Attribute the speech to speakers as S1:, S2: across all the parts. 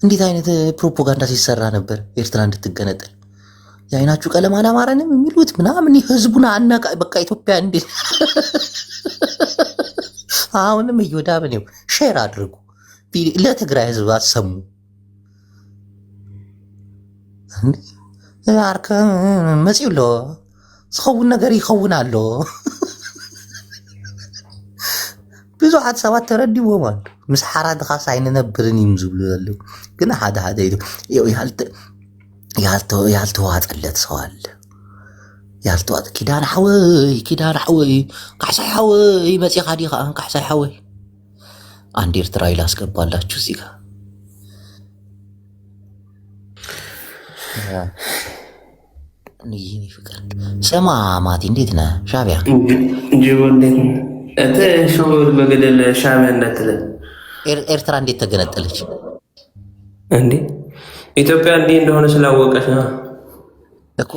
S1: እንዴት አይነት ፕሮፓጋንዳ ሲሰራ ነበር ኤርትራ እንድትገነጠል። የአይናችሁ ቀለም አላማረንም የሚሉት ምናምን ህዝቡን አነቃ። በቃ ኢትዮጵያ እንዴት አሁንም እዮዳብን ሼር አድርጉ፣ ለትግራይ ህዝብ አሰሙ። አርከ መጽሎ ዝኸውን ነገር ይኸውን ኣሎ። ብዙሓት ሰባት ተረዲቦም ኣሉ። ምስ ሓራድኻስ ኣይንነብርን እዮም ዝብሉ ዘለዉ። ግን ሓደ ሓደ ያልተዋጠለት ሰው አለ። ያልተዋጠ ኪዳን ሓወይ ካሕሳይ ሓወይ መፂኻ ዲኻ ካሕሳይ ሓወይ። አንድ ኤርትራዊ ላስገባላችሁ እዚህ ጋር ይህኔ ፍቅር። ስማ ማቲ እንዴት ነህ? ሻዕቢያ
S2: ጅቦ እንዴት ነህ? እቲ ሸውር በገደል ሻዕቢያ እንዳትለን።
S1: ኤርትራ እንዴት ተገነጠለች
S2: እንዴ? ኢትዮጵያ እንዲህ እንደሆነ ስላወቀች ነው
S1: እኮ።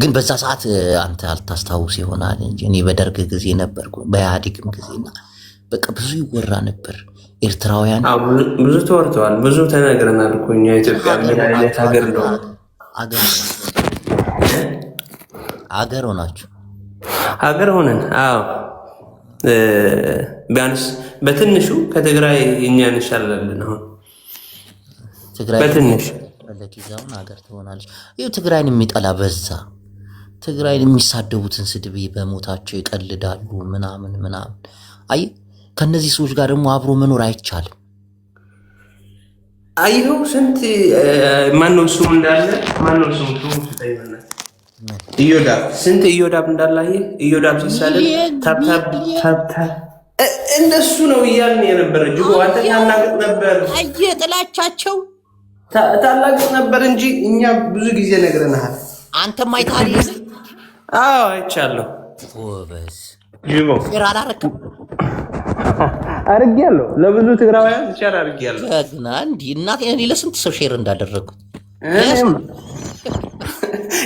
S1: ግን በዛ ሰዓት አንተ አልታስታውስ ይሆናል እንጂ እኔ በደርግ ጊዜ ነበርኩ፣ በኢህአዴግም ጊዜና በቃ ብዙ ይወራ ነበር። ኤርትራውያን
S2: ብዙ ተወርተዋል፣ ብዙ ተነግረናል እኮ እኛ ኢትዮጵያ ምን አይነት ሀገር እንደሆነ።
S1: አገር ሆናችሁ
S2: ሀገር ሆነን፣ አዎ ቢያንስ በትንሹ ከትግራይ እኛ እንሻላለን። አሁን በትንሽ
S1: ለጊዜውን ሀገር ትሆናለች። ይኸው ትግራይን የሚጠላ በዛ። ትግራይን የሚሳደቡትን ስድብ በሞታቸው ይቀልዳሉ ምናምን ምናምን። አይ ከነዚህ ሰዎች ጋር ደግሞ አብሮ መኖር አይቻልም።
S2: አይኸው ስንት ማነው ስሙ እንዳለ ማነው ስሙ ይሆናል ኢዮዳብ፣ ስንት ኢዮዳብ እንዳለ አየህ። ኢዮዳብ ሲሳደብ ታብታብ እንደሱ ነው እያልን የነበረ ጅቦ። አንተ ታላቅ ነበር
S1: ጥላቻቸው
S2: ታላቅ ነበር እንጂ እኛ ብዙ ጊዜ ነግረናል።
S1: አንተም አይተሃል?
S2: አዎ አይቻለሁ።
S1: ጎበዝ
S2: ጅቦ
S1: አላረክም?
S2: አርጌያለሁ። ለብዙ ትግራውያን ሼር አርጌያለሁ።
S1: ገና እንዲህ እናቴ እኔ ለስንት ሰው ሼር እንዳደረግኩት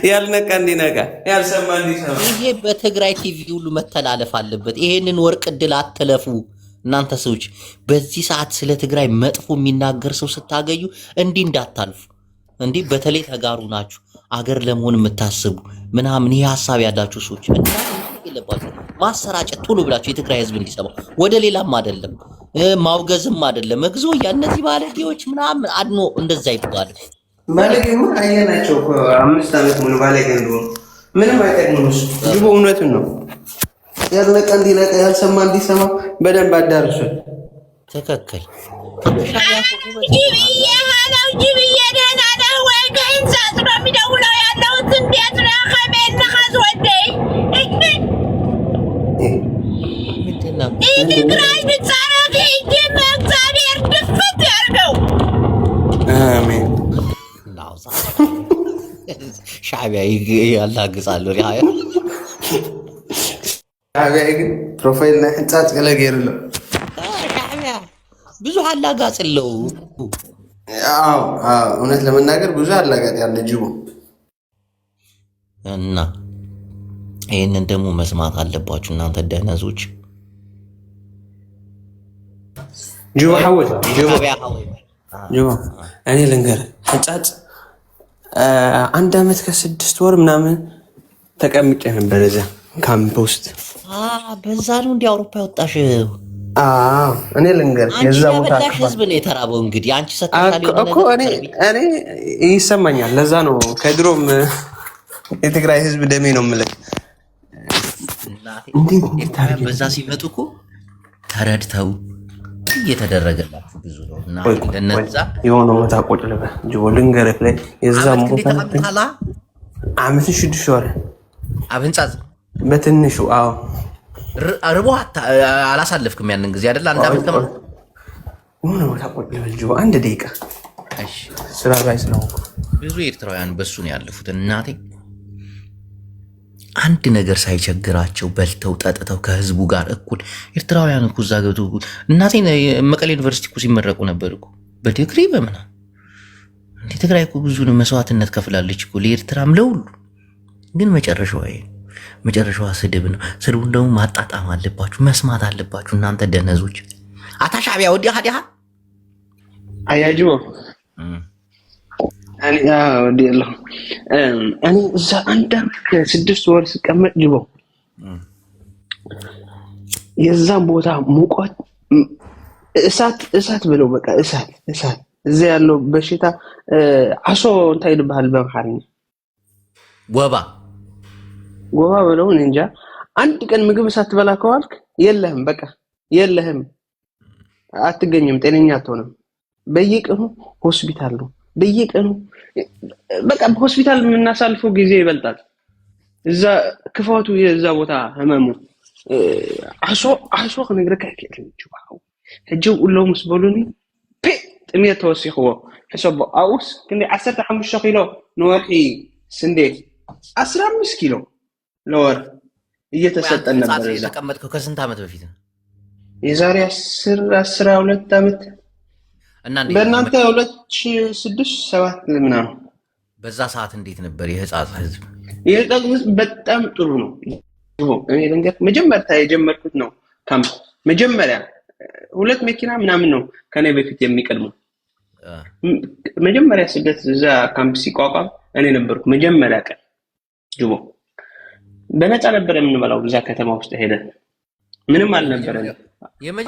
S2: ያልነቃ እንዲነቃ ያልሰማ እንዲሰማ።
S1: ይሄ በትግራይ ቲቪ ሁሉ መተላለፍ አለበት። ይሄንን ወርቅ እድል አትለፉ እናንተ ሰዎች። በዚህ ሰዓት ስለ ትግራይ መጥፎ የሚናገር ሰው ስታገኙ እንዲህ እንዳታልፉ። እንዲህ በተለይ ተጋሩ ናችሁ አገር ለመሆን የምታስቡ ምናምን ይሄ ሀሳብ ያላችሁ ሰዎች የለባችሁ ማሰራጨት ቶሎ ብላችሁ የትግራይ ህዝብ እንዲሰማው። ወደ ሌላም አይደለም ማውገዝም አይደለም። እግዚኦ እነዚህ ባለጌዎች ምናምን አድኖ እንደዛ ይባላል።
S2: ባለጌማ አየናቸው እኮ 5 ዓመት ሙሉ ባለጌ እንደሆኑ ምንም አይጠቅሙም። ጅቦ እውነቱን ነው። ያልነቃ እንዲነቃ ያልሰማ እንዲሰማ በደንብ አዳርሱ።
S1: ትክክል።
S3: ጅብዬ ሀለው ጅብዬ ደህና ነህ ወይ? ከኢንሳት ነው የሚደውለው ያለሁት። እንዴት ነህ? ከቤት ነህ? አስወደኝ ትግራይ ብትጻረፍ ሂጂ በእግዚአብሔር ድፍት ያርገው።
S2: አሜን።
S1: ሻዕቢያ ያላግጻሉ።
S2: ሻዕቢያ ግን ፕሮፋይል ላይ ህንጻት ገለገርሎ
S1: ሻዕቢያ ብዙ አላጋጽ አለው።
S2: አዎ እውነት ለመናገር ብዙ አላጋጥ ያለ ጅቦ
S1: እና ይህንን ደግሞ መስማት አለባችሁ እናንተ ደህነዞች።
S2: ጅቦ ሐወይ ጅቦ እኔ ልንገርህ ህንጻት 1 ዓመት ከ6 ወር ምናምን ተቀምጬ ነበር እዛ ካምፕ ውስጥ።
S1: በዛ ነው እንዲ አውሮፓ ያወጣሽ?
S2: እኔ ልንገርህ የዛ ቦታ
S1: ህዝብ ነው የተራበው። እንግዲህ አንቺ ሰጥታሊ
S2: እኮ እኔ ይሰማኛል። ለዛ ነው ከድሮም የትግራይ ህዝብ ደሜ ነው የምልህ።
S1: በዛ ሲመጡ እኮ ተረድተው እየተደረገላችሁ ብዙ ነው። እና ለነዛ
S2: የሆነ ቦታ ቁጭ ልበል ጅቦ ልንገርህ ላይ የዛም ቦታ ዓመት 6 ወር
S1: አብንጻዝ
S2: በትንሹ
S1: ርቦ አላሳለፍክም ያንን ጊዜ አይደል? አንድ ዓመት ከመ
S2: የሆነ ቦታ ቁጭ ልበል ጅቦ 1 ደቂቃ።
S1: እሺ
S2: ስራ ላይ ስለሆንኩ
S1: ብዙ ኤርትራውያን በሱ ነው ያለፉት። እናቴ አንድ ነገር ሳይቸግራቸው በልተው ጠጥተው ከህዝቡ ጋር እኩል ኤርትራውያን እኮ እዛ ገብቶ እናቴ መቀሌ ዩኒቨርሲቲ እኮ ሲመረቁ ነበር እኮ በዲግሪ በምናምን። እንደ ትግራይ እኮ ብዙ መስዋዕትነት ከፍላለች እኮ ለኤርትራም ለሁሉ። ግን መጨረሻዋ ስድብ ነው። ስድቡን ደግሞ ማጣጣም አለባችሁ፣ መስማት አለባችሁ እናንተ ደነዞች። አታ ሻዕቢያ ወዲያ ሀዲያ
S2: አያጅቦ ወዲ ያለው እኔ እዛ አንድ አመት ከ6 ወር ስቀመጥ ጅቦ የዛን ቦታ ሙቀት እሳት ብለው በቃ እሳት እዛ ያለው በሽታ አሶ እንታይ ልባል በመሐረኛ ወባ ብለው እንጃ አንድ ቀን ምግብ ሳትበላ ከዋልክ የለህም በቃ የለህም አትገኝም ጤነኛ አትሆንም በየቀኑ ሆስፒታል ነው በየቀኑ በቃ በሆስፒታል የምናሳልፈው ጊዜ ይበልጣል እዛ ክፋቱ የዛ ቦታ ህመሙ አሶ ከነገርካ ከልጅዋው ህጅው ሁሉ መስበሉኒ ጥሚያ ተወሲخو حسب አውስ ክንዲ 15 ኪሎ ነወርሒ ስንዴ 15 ኪሎ ለወር እየተሰጠን ነበር እዛ
S1: ተቀመጥከው ከስንት አመት በፊት ነው
S2: የዛሬ 12 አመት እና በእናንተ 2006 7 ምናምን
S1: በዛ ሰዓት እንዴት ነበር የህፃጽ ህዝብ
S2: በጣም ጥሩ ነው እኔ ለንገር መጀመሪያ የጀመርኩት ነው ካምፕ መጀመሪያ 2 መኪና ምናምን ነው ከኔ በፊት የሚቀድሙ መጀመሪያ ስደት እዛ ካምፕ ሲቋቋም እኔ ነበርኩ መጀመሪያ ቀን ጅቦ በነፃ ነበር የምንበላው እዛ ከተማ ውስጥ ሄደን ምንም አልነበረም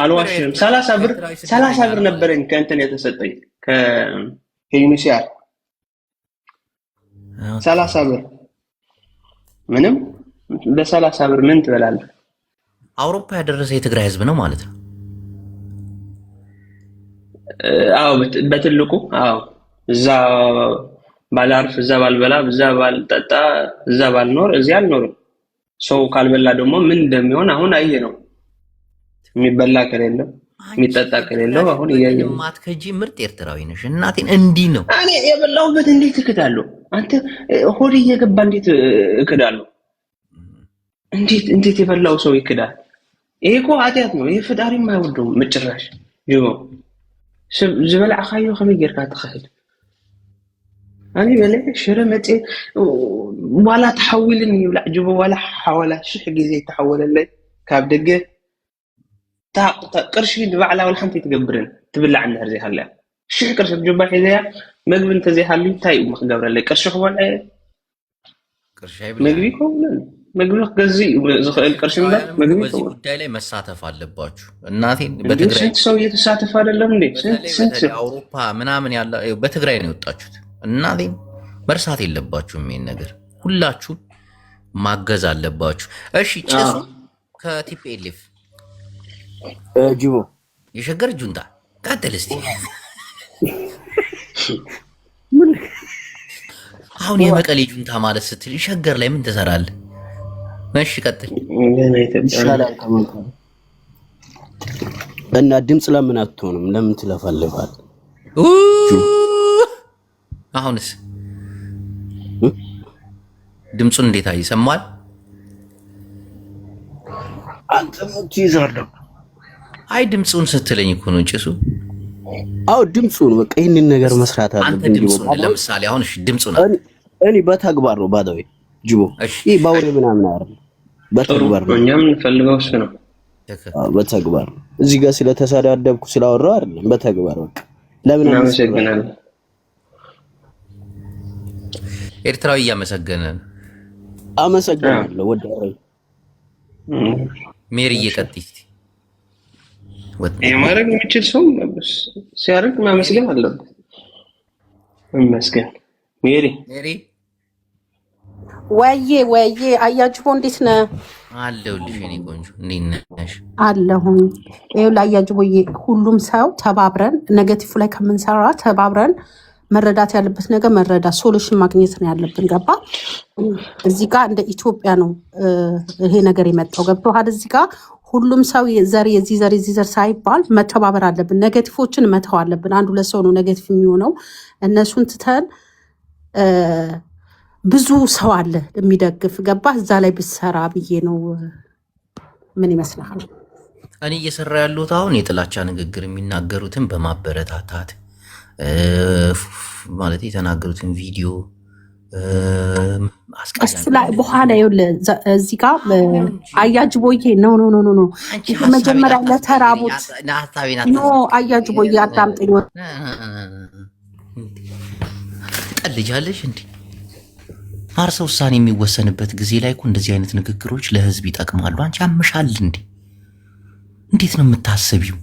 S2: አልዋሽም 30 ብር ነበረኝ ከእንትን የተሰጠኝ ከዩኒሲአር 30 ብር ምንም በ30 ብር ምን ትበላለህ
S1: አውሮፓ ያደረሰ የትግራይ ህዝብ ነው ማለት ነው
S2: አው በትልቁ አው እዛ ባላርፍ እዛ ባልበላ እዛ ባልጠጣ እዛ ባልኖር እዚያ አልኖርም ሰው ካልበላ ደግሞ ምን እንደሚሆን አሁን አየ ነው የሚበላ ከሌለው የሚጠጣ ከሌለው አሁን ያየው
S1: ማትከጂ ምርጥ ኤርትራዊ ነሽ እናቴን እንዲህ ነው
S2: እኔ የበላውበት እንዴት እክዳለሁ አንተ ሆድ እየገባ እንዴት እክዳለሁ እንዴት የበላው ሰው ይክዳል ይሄ እኮ ኃጢአት ነው ይሄ ፈጣሪ የማይወደው መጨረሻ ይሆ ዝበልዓ ካዮ ከመገርካ ተخህድ እኔ በላይ ሽረመጤ ዋላ ተሐውልን ይብላዕ ጅቦ ዋላ حوالا شح ጊዜ ተሐወለለይ ካብ ደገ ቅርሺ ድባዕላ ወላ ሓንቲ ትገብርን ትብላዕ እንድሕር ዘይሃለያ ሽሕ ቅርሺ ጅባ ሒዘያ ምግቢ እንተዘይሃሉ እንታይ ምክገብረለይ ቅርሺ ክበልዐ
S1: ቅርሺ
S2: ምግቢ ከውለን ምግቢ ገዚ ዝኽእል ቅርሺ ምበር ምግቢ
S1: በዚህ ጉዳይ ላይ መሳተፍ አለባችሁ እናቴን በትግራይ
S2: ሰው እየተሳተፈ አይደለም እንዴ ስንት
S1: አውሮፓ ምናምን ያለ በትግራይ ነው የወጣችሁት እናቴን መርሳት የለባችሁም ይሄን ነገር ሁላችሁ ማገዝ አለባችሁ እሺ ጭሱ ከቲፒኤልኤፍ
S4: ጅቦ
S1: የሸገር ጁንታ ቀጥል እስቲ አሁን የመቀሌ ጁንታ ማለት ስትል ሸገር ላይ ምን ትሰራለህ እሺ ቀጥል
S4: እና ድምጽ ለምን አትሆንም ለምን ትለፈልፋል
S1: አሁንስ ድምጹን እንዴት አይሰማል
S4: አንተሞት ይዛለው
S1: አይ ድምጹን ስትለኝ እኮ ነው ጭሱ
S4: አው ድምጹን በቃ ይሄንን ነገር መስራት አለብን
S1: አንተ ድምጹን ለምሳሌ አሁን እሺ ድምጹን
S4: እኔ በተግባር ነው ባዳዊ ጅቦ ይሄ ባውሬ ምናምን አይደል በተግባር ነው
S2: እኛም እንፈልገው እሱ ነው
S4: በተግባር እዚህ ጋር ስለተሳዳደብኩ ስላወራው አይደለም በተግባር በቃ ለምን
S2: አመሰግናለሁ
S1: ኤርትራዊ እያመሰገነ
S4: አመሰግናለሁ ወዳይ
S1: ሜሪ እየቀጥይት
S2: የማረግ የሚችል ሰው ሲያረግ ማመስገን አለበት መስገን ሜሪ
S5: ወዬ አያጅቦ እንዴት ነህ
S1: አለሁልሽ የኔ ቆንጆ እንዴት ነሽ
S5: አለሁኝ ይኸውልህ አያጅቦዬ ሁሉም ሰው ተባብረን ኔጌቲቭ ላይ ከምንሰራ ተባብረን መረዳት ያለበት ነገር መረዳት ሶሉሽን ማግኘት ነው ያለብን ገባ እዚህ ጋር እንደ ኢትዮጵያ ነው ይሄ ነገር የመጣው ገብቶሃል እዚህ ጋር ሁሉም ሰው የዚህ ዘር ሳይባል መተባበር አለብን ኔጌቲቮችን መተው አለብን አንዱ ለሰው ነው ኔጌቲቭ የሚሆነው እነሱን ትተን ብዙ ሰው አለ የሚደግፍ ገባ እዛ ላይ ብሰራ ብዬ ነው ምን ይመስልሃል
S1: እኔ እየሰራ ያለሁት አሁን የጥላቻ ንግግር የሚናገሩትን በማበረታታት ማለት የተናገሩትን ቪዲዮ
S5: አስቀያሚ በኋላ ይኸውልህ እዚህ ጋር አያጅቦዬ ኖ መጀመሪያ ለተራቡት ኖ አያጅቦዬ አዳምጠኝ
S1: ትቀልጃለሽ እንዴ? አርሰ ውሳኔ የሚወሰንበት ጊዜ ላይ እኮ እንደዚህ አይነት ንግግሮች ለህዝብ ይጠቅማሉ። አንቺ አምሻል እንዴ? እንዴት ነው የምታስቢው?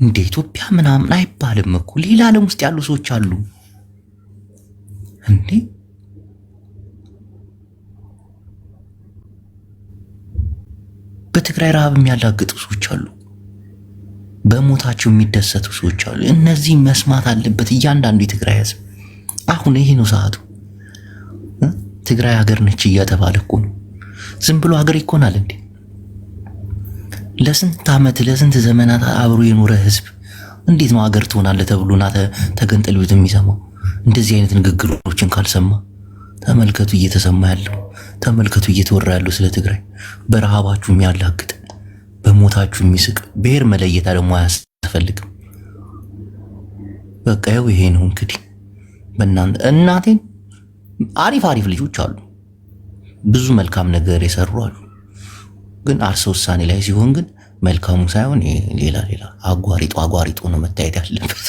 S1: እንደ ኢትዮጵያ ምናምን አይባልም እኮ ሌላ ዓለም ውስጥ ያሉ ሰዎች አሉ እንዴ። በትግራይ ረሃብ የሚያላግጡ ሰዎች አሉ። በሞታቸው የሚደሰቱ ሰዎች አሉ። እነዚህ መስማት አለበት እያንዳንዱ የትግራይ ህዝብ። አሁን ይሄ ነው ሰዓቱ። ትግራይ ሀገር ነች እያተባለ እኮ ነው። ዝም ብሎ ሀገር ይኮናል እንዴ? ለስንት ዓመት ለስንት ዘመናት አብሮ የኖረ ህዝብ እንዴት ነው ሀገር ትሆናለህ ተብሎና ተገንጥሎት የሚሰማው? እንደዚህ አይነት ንግግሮችን ካልሰማ ተመልከቱ፣ እየተሰማ ያለው ተመልከቱ፣ እየተወራ ያለው ስለ ትግራይ በረሃባችሁ የሚያላግጥ በሞታችሁ የሚስቅ ብሔር መለየት ደግሞ አያስፈልግም። በቃ ያው ይሄ ነው እንግዲህ። በእናንተ እናቴን አሪፍ አሪፍ ልጆች አሉ፣ ብዙ መልካም ነገር የሰሩ አሉ። ግን አርሰ ውሳኔ ላይ ሲሆን ግን መልካሙ ሳይሆን ሌላ አጓሪጦ ነው መታየት ያለበት።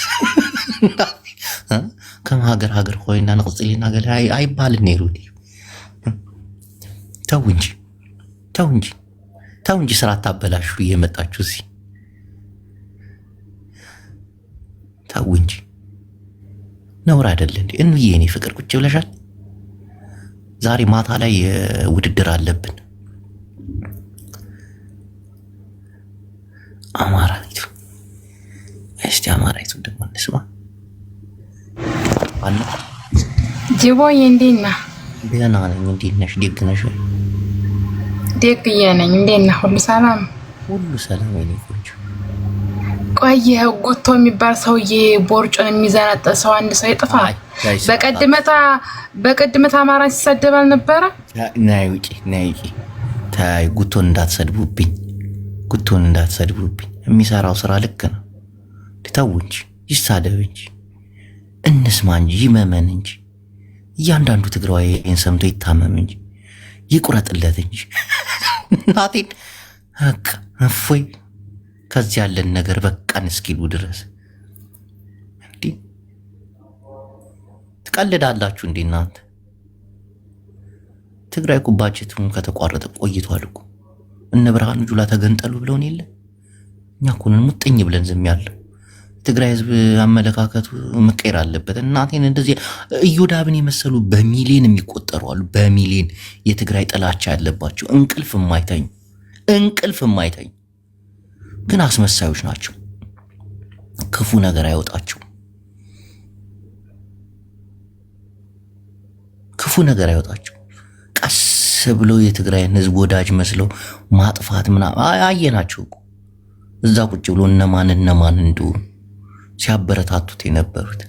S1: ከሀገር ሀገር ሆይና ነቅጽልና ገለ አይባል ነው ይሩዲ። ተው እንጂ ስራ ታበላሹ እየመጣችሁ እዚህ። ተው እንጂ ነውር አይደለ እንዴ? እንዬ እኔ ፍቅር ቁጭ ብለሻል። ዛሬ ማታ ላይ ውድድር አለብን። አማራይቱ እስቲ አማራይቱ ደግሞ እንስማ። አለ
S6: ጅቦዬ እንዴት ነህ?
S1: ደህና ነኝ። እንዴት ነሽ? ደግ ነሽ?
S6: ደግዬ ነኝ። እንዴት ነህ? ሁሉ ሰላም?
S1: ሁሉ ሰላም የኔ ቆንጆ።
S6: ቆይ ጉቶ የሚባል ሰውዬ ቦርጩን የሚዘነጠ ሰው አንድ ሰው ይጥፋ። በቅድመታ አማራ ሲሰደብ አልነበረ?
S1: ናይ ውጪ ታይ ጉቶን እንዳትሰድቡብኝ። የሚሰራው ስራ ልክ ነው። ተው እንጂ ይሳደብ እንጂ እንስማ እንጂ ይመመን እንጂ እያንዳንዱ ትግራዋይ ይሄን ሰምቶ ይታመም እንጂ ይቁረጥለት እንጂ እናቴን በቃ እፎይ ከዚህ ያለን ነገር በቃን እስኪሉ ድረስ እንዴ ትቀልዳላችሁ እንዴ እናንተ? ትግራይ እኮ ባጀቱን ከተቋረጠ ቆይቷል እኮ። እነ ብርሃኑ ጁላ ተገንጠሉ ብለውን የለ? እኛ እኮ ነን ሙጥኝ ብለን ዝም ያለው። ትግራይ ህዝብ አመለካከቱ መቀየር አለበት። እናቴን እንደዚህ ኢዮዳብን የመሰሉ በሚሊዮን የሚቆጠሩ አሉ። በሚሊዮን የትግራይ ጥላቻ ያለባቸው እንቅልፍ የማይተኝ ግን አስመሳዮች ናቸው። ክፉ ነገር አይወጣቸው። ቀስ ብለው የትግራይን ህዝብ ወዳጅ መስለው ማጥፋት ምናምን አየናቸው እኮ እዛ ቁጭ ብሎ እነማን እንደሆኑ ሲያበረታቱት የነበሩት።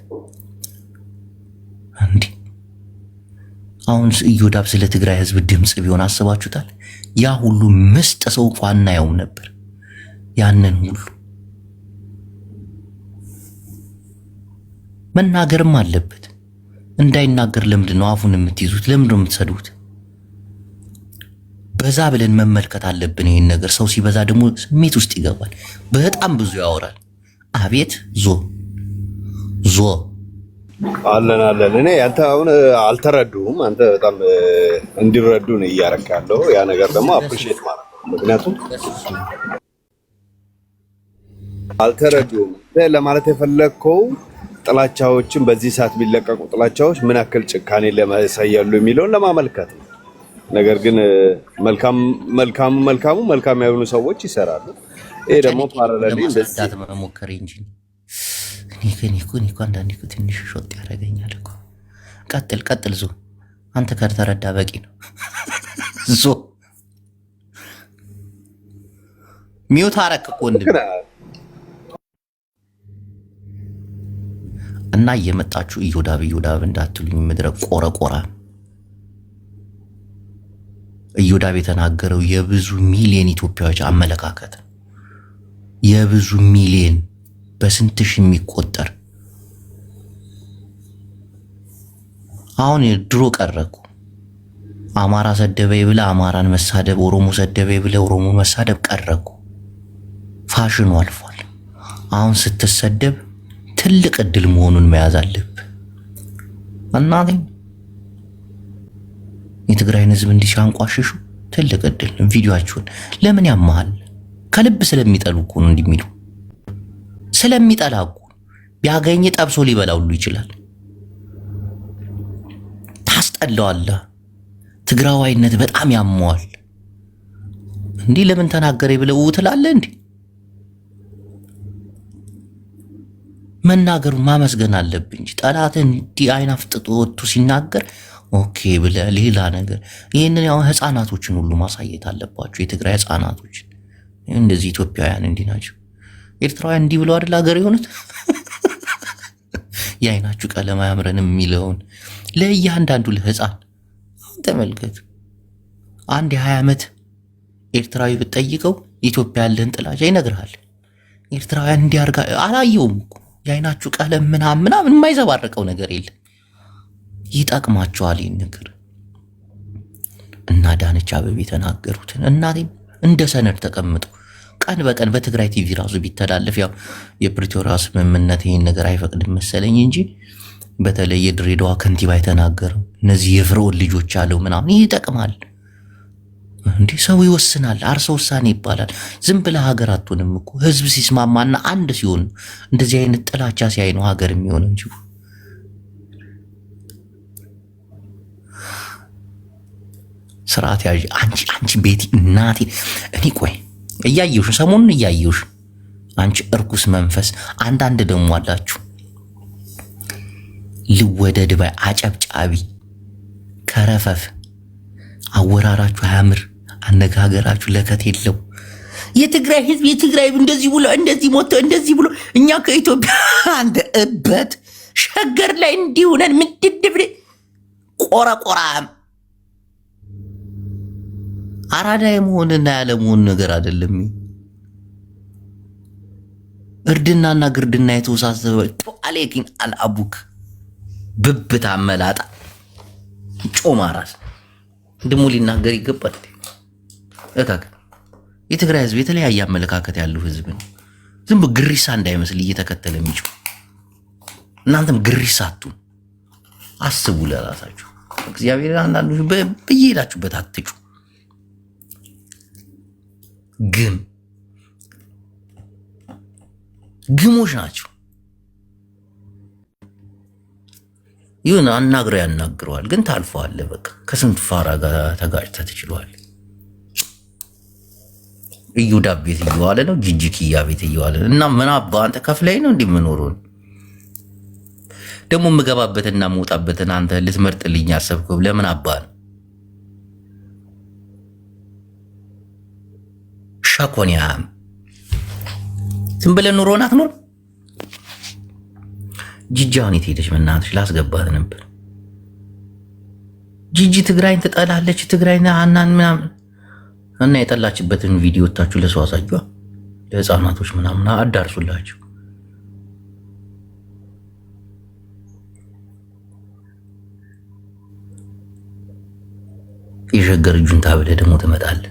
S1: እንዴ አሁን ኢዮዳብ ስለ ትግራይ ህዝብ ድምጽ ቢሆን አስባችሁታል? ያ ሁሉ ምስጥ ሰው እንኳን አናየውም ነበር። ያንን ሁሉ መናገርም አለበት። እንዳይናገር ለምንድን ነው አፉን የምትይዙት? ለምንድን ነው የምትሰዱት? በዛ ብለን መመልከት አለብን ይሄን ነገር። ሰው ሲበዛ ደግሞ ስሜት ውስጥ ይገባል። በጣም ብዙ ያወራል። አቤት ዞ
S7: አለን እኔ አንተ አሁን አልተረዱም። አንተ በጣም እንዲረዱ ነው እያረክ ያለው። ያ ነገር ደግሞ አፕሪሺየት ማለት ነው። ምክንያቱም አልተረዱም ለማለት የፈለግከው ጥላቻዎችን በዚህ ሰዓት ቢለቀቁ ጥላቻዎች ምን ያክል ጭካኔ ለማሳያሉ የሚለውን ለማመልከት ነው። ነገር ግን መልካም ያሉ ሰዎች ይሰራሉ። ይሄ ደግሞ ፓራሌል እንደዚህ
S1: መሞከር እንጂ እኔ እኮ አንዳንዴ እኮ ትንሽ ሾጥ ያደርገኛል እኮ። ቀጥል ዞ አንተ ከተረዳ በቂ ነው። ዞ ሚውት አረክ እኮ እና እየመጣችሁ ኢዮዳብ እንዳትሉኝ ምድረ ቆረቆራ። ኢዮዳብ የተናገረው የብዙ ሚሊዮን ኢትዮጵያዎች አመለካከት፣ የብዙ ሚሊዮን በስንት ሺህ የሚቆጠር አሁን ድሮ ቀረኩ። አማራ ሰደበይ ብለ አማራን መሳደብ፣ ኦሮሞ ሰደበይ ብለ ኦሮሞ መሳደብ ቀረኩ። ፋሽኑ አልፏል። አሁን ስትሰደብ ትልቅ እድል መሆኑን መያዝ አለብህ። እናቴ የትግራይን ህዝብ እንዲሻንቋሽሹ ትልቅ እድል ነው። ቪዲዮአችሁን ለምን ያማሃል? ከልብ ስለሚጠሉ እኮ ነው እንደሚሉ ስለሚጠላ እኮ ቢያገኝ ጠብሶ ሊበላ ሁሉ ይችላል። ታስጠላዋለህ። ትግራዋይነት በጣም ያመዋል። እንዲህ ለምን ተናገረ ብለው ትላለህ እንዴ? መናገሩ ማመስገን አለብህ እንጂ ጠላትን እንዲህ አይን አፍጥጦ ወጥቶ ሲናገር ኦኬ ብለህ ሌላ ነገር። ይህንን ያው ህፃናቶችን ሁሉ ማሳየት አለባቸው። የትግራይ ህፃናቶችን እንደዚህ ኢትዮጵያውያን እንዲህ ናቸው። ኤርትራውያን እንዲህ ብለው አይደል ሀገር የሆኑት? የአይናችሁ ቀለም አያምረንም የሚለውን ለእያንዳንዱ ለህፃን ተመልከት። አንድ የ20 ዓመት ኤርትራዊ ብትጠይቀው ኢትዮጵያ ያለን ጥላቻ ይነግርሃል። ኤርትራውያን እንዲያርጋ አላየውም እኮ የአይናችሁ ቀለም ምናምን የማይዘባረቀው ነገር የለም። ይጠቅማቸዋል ይህን ነገር እና ዳነች አበቤ የተናገሩትን እናቴም እንደ ሰነድ ተቀምጦ ቀን በቀን በትግራይ ቲቪ ራሱ ቢተላለፍ ያው የፕሪቶሪያ ስምምነት ይህን ነገር አይፈቅድም መሰለኝ እንጂ በተለይ የድሬዳዋ ከንቲባ የተናገረው እነዚህ የፍርዖን ልጆች አለው ምናምን ይጠቅማል። እንዲህ ሰው ይወስናል። አርሰ ውሳኔ ይባላል። ዝም ብለህ ሀገር አትሆንም እኮ ህዝብ ሲስማማና አንድ ሲሆን እንደዚህ አይነት ጥላቻ ሲያይ ነው ሀገር የሚሆነው እንጂ ስርዓት ያዥ። አንቺ ቤቲ እናቴ እኔ ቆይ እያየሁሽ ሰሞኑን እያየሁሽ አንቺ እርኩስ መንፈስ። አንዳንድ ደግሞ አላችሁ ልወደድ ባይ አጨብጫቢ ከረፈፍ አወራራችሁ አያምር፣ አነጋገራችሁ ለከት የለው። የትግራይ ህዝብ የትግራይ እንደዚህ ብሎ እንደዚህ ሞቶ እንደዚህ ብሎ እኛ ከኢትዮጵያ አንተ እበት ሸገር ላይ እንዲሆነን ምንድድብ ቆረቆራም አራዳ የመሆንና ያለመሆን ነገር አይደለም። እርድናና ግርድና የተወሳሰበ ጦአሌኪን አልአቡክ ብብታ መላጣ ጮማ ራስ ደሞ ሊናገር ይገባል። እካክ የትግራይ ህዝብ የተለያየ አመለካከት ያለው ህዝብ ነው። ዝም ብሎ ግሪሳ እንዳይመስል እየተከተለ የሚጮህ እናንተም ግሪሳ አትሁኑ። አስቡ ለራሳችሁ። እግዚአብሔር አንዳንዶች በየሄዳችሁበት አትጩ። ግሞች ናቸው። ይሁን አናግረው ያናግረዋል፣ ግን ታልፈዋለህ። በቃ ከስንት ፋራ ጋር ተጋጭተህ ትችለዋል። እዩዳ ቤት እየዋለ ነው፣ ጂጂኪያ ቤት እየዋለ ነው። እና ምን አባ አንተ ከፍለኝ ነው እንዲህ የምኖረውን ደግሞ የምገባበትና የምወጣበትን አንተ ልትመርጥልኝ ያሰብከው ለምን አባ ነው? ሻኮኒያም ዝም ብለህ ኑሮን አትኖር። ጂጂ አሁን የት ሄደች? በእናትሽ ላስገባት ነበር። ጂጂ ትግራይን ትጠላለች። ትግራይና አናን ምናምን እና የጠላችበትን ቪዲዮ ወጣችሁ ለሰው አሳጇ። ለህፃናቶች ምናምን አዳርሱላቸው። የሸገር ጁንታ ብለህ ደግሞ ትመጣለህ።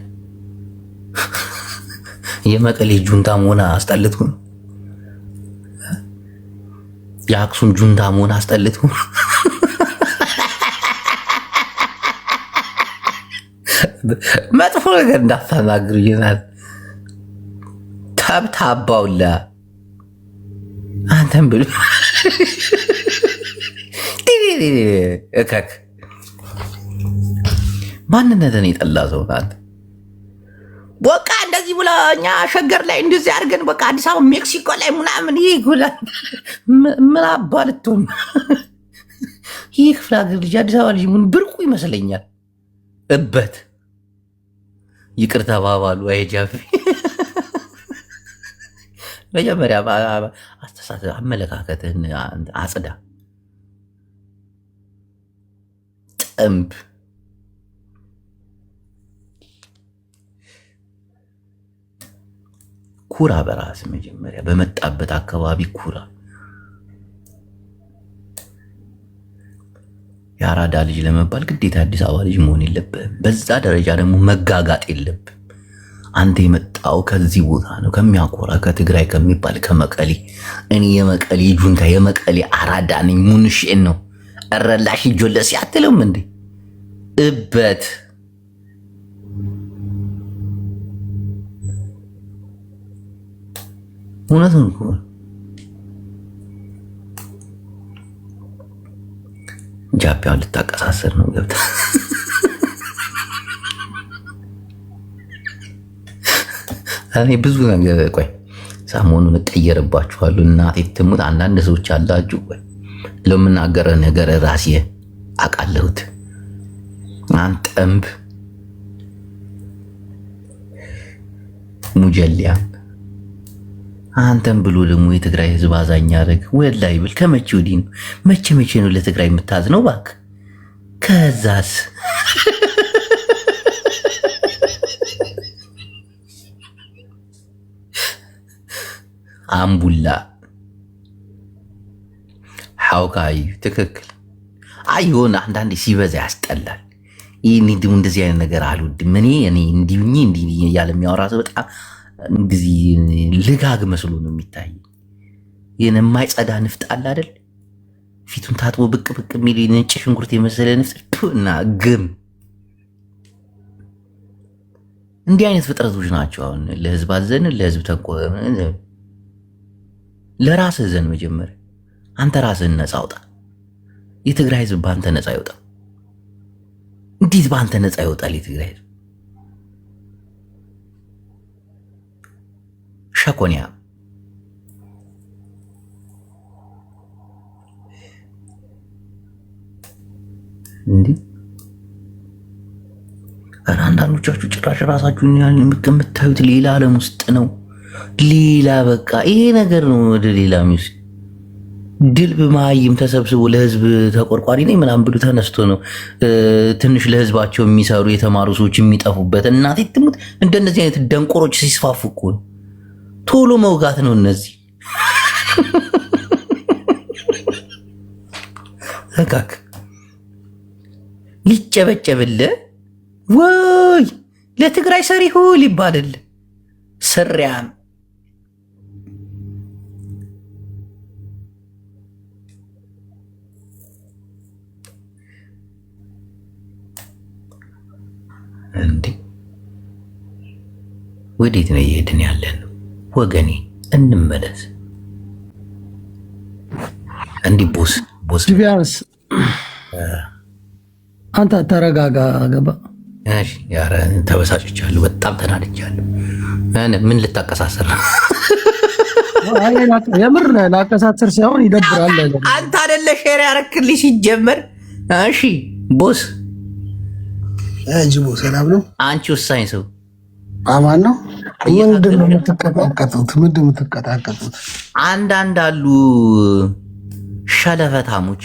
S1: የመቀሌ ጁንታ መሆን አስጠልቶ ነው። የአክሱም ጁንታ መሆን አስጠልቶ ነው። መጥፎ ነገር እንዳታናግሩ ይናል። ታብታባውላ አንተም ብሎ እከክ ማንነትን የጠላ ሰው ናት። በቃ እንደዚህ ብላ እኛ ሸገር ላይ እንደዚህ አድርገን በቃ አዲስ አበባ ሜክሲኮ ላይ ምናምን ይህ ይጎላል። ምን አባልቶም ይህ ክፍለ ሀገር ልጅ አዲስ አበባ ልጅ ምን ብርቁ ይመስለኛል። እበት ይቅር ተባባሉ። አይጃፊ መጀመሪያ አስተሳሰብ አመለካከትህን አጽዳ። ጥንብ ኩራ በራስ መጀመሪያ በመጣበት አካባቢ ኩራ። የአራዳ ልጅ ለመባል ግዴታ አዲስ አበባ ልጅ መሆን የለብህም። በዛ ደረጃ ደግሞ መጋጋጥ የለብህም። አንተ የመጣው ከዚህ ቦታ ነው ከሚያኮራ ከትግራይ ከሚባል ከመቀሌ። እኔ የመቀሌ ጁንታ የመቀሌ አራዳ ነኝ። ሙንሽን ነው እረላሽ ጆለስ ያትልም እንዴ እበት እውነቱን እኮ ጃፒያውን ልታቀሳሰር ነው ገብታ እኔ ብዙ ነገር ቆይ ሰሞኑን እቀየርባችኋለሁ። እናቴ ትሙት አንዳንድ ሰዎች አላችሁ ቆይ ለምናገረው ነገር ራሴ አቃለሁት። አንተምብ ሙጀሊያ አንተም ብሎ ደግሞ የትግራይ ህዝብ አዛኝ ያደረግ ወላይ ብል ከመቼ ወዲህ ነው? መቼ ነው ለትግራይ የምታዝነው? እባክህ ከዛስ አምቡላ ሐውካይ ትክክል። አይ የሆነ አንዳንዴ ሲበዛ ያስጠላል። ይህን እንደዚህ አይነት ነገር አልወድም እኔ እንዲህ እያለ የሚያወራ ሰው በጣም እንደዚህ ልጋግ መስሎ ነው የሚታይ። ይህን የማይጸዳ ንፍጥ አለ አይደል? ፊቱን ታጥቦ ብቅ የሚል ነጭ ሽንኩርት የመሰለ ንፍጥ እና ግም እንዲህ አይነት ፍጥረቶች ናቸው። አሁን ለህዝብ አዘን ለህዝብ ተንቆ ለራስህ ዘን መጀመሪያ አንተ ራስህን ነፃ አውጣ። የትግራይ ህዝብ በአንተ ነፃ ይወጣ። እንዴት በአንተ ነፃ ይወጣል የትግራይ ህዝብ? ሸኮንያ እንዲህ አንዳንዶቻችሁ ጭራሽ ራሳችሁን ያህል የምታዩት ሌላ ዓለም ውስጥ ነው። ሌላ በቃ ይሄ ነገር ነው ወደ ሌላ ሚስ ድልብ ማይም ተሰብስቦ ለህዝብ ተቆርቋሪ ነኝ ምናምን ብሎ ተነስቶ ነው ትንሽ ለህዝባቸው የሚሰሩ የተማሩ ሰዎች የሚጠፉበት። እናቴ ትሙት እንደነዚህ አይነት ደንቆሮች ሲስፋፉ እኮ ቶሎ መውጋት ነው። እነዚህ ተካክ ሊጨበጨብልህ ወይ ለትግራይ ሰሪሁ ሊባልል ስሪያም እንዴ ወዴት ነው እየሄድን ያለን? ወገኔ እንመለስ። እንዲህ ቦስ
S8: ቢያንስ አንተ ተረጋጋ። ገባ?
S1: እሺ ያረ ተበሳጭቻለሁ፣ በጣም ተናድቻለሁ። ምን ልታቀሳሰር ነው?
S8: የምር ላቀሳሰር ሳይሆን ይደብራል።
S1: አንተ አይደለ ሼር ያረክልኝ ሲጀመር። እሺ ቦስ
S9: ጅቦ ሰላም ነው?
S1: አንቺ ወሳኝ ሰው
S9: አማን ነው። ምንድን ነው የምትቀጣቀጡት?
S1: አንዳንድ አሉ ሸለፈታሞች